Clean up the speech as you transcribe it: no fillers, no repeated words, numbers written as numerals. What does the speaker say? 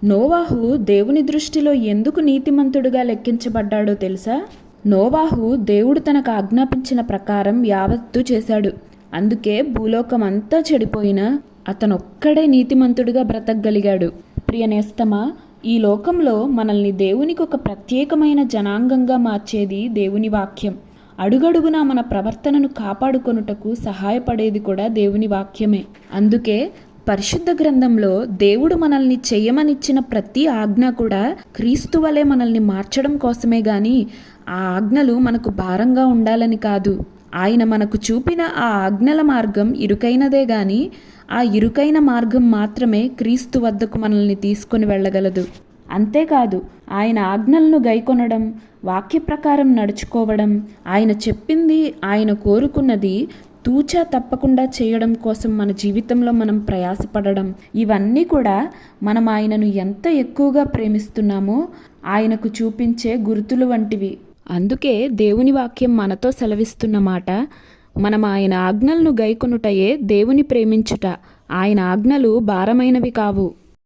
నోవాహు దేవుని దృష్టిలో ఎందుకు నీతిమంతుడుగా లెక్కించబడ్డాడో తెలుసా? నోవాహు దేవుడు తనకు ఆజ్ఞాపించిన ప్రకారం యావత్తు చేశాడు. అందుకే భూలోకం అంతా చెడిపోయినా అతనొక్కడే నీతిమంతుడిగా బ్రతకగలిగాడు. ప్రియనేస్తమా, ఈ లోకంలో మనల్ని దేవునికి ఒక ప్రత్యేకమైన జనాంగంగా మార్చేది దేవుని వాక్యం. అడుగడుగునా మన ప్రవర్తనను కాపాడుకొనుటకు సహాయపడేది కూడా దేవుని వాక్యమే. అందుకే పరిశుద్ధ గ్రంథంలో దేవుడు మనల్ని చెయ్యమనిచ్చిన ప్రతి ఆజ్ఞ కూడా క్రీస్తు వలె మనల్ని మార్చడం కోసమే గాని ఆ ఆజ్ఞలు మనకు భారంగా ఉండాలని కాదు. ఆయన మనకు చూపిన ఆ ఆజ్ఞల మార్గం ఇరుకైనదే గాని ఆ ఇరుకైన మార్గం మాత్రమే క్రీస్తు వద్దకు మనల్ని తీసుకొని వెళ్ళగలదు. అంతేకాదు, ఆయన ఆజ్ఞలను గైకొనడం, వాక్య ప్రకారం నడుచుకోవడం, ఆయన చెప్పింది, ఆయన కోరుకున్నది తూచా తప్పకుండా చేయడం కోసం మన జీవితంలో మనం ప్రయాసపడడం, ఇవన్నీ కూడా మనం ఆయనను ఎంత ఎక్కువగా ప్రేమిస్తున్నామో ఆయనకు చూపించే గుర్తులు వంటివి. అందుకే దేవుని వాక్యం మనతో సెలవిస్తున్న మాట, మనం ఆయన ఆజ్ఞలను గైకొనుటయే దేవుని ప్రేమించుట. ఆయన ఆజ్ఞలు భారమైనవి కావు.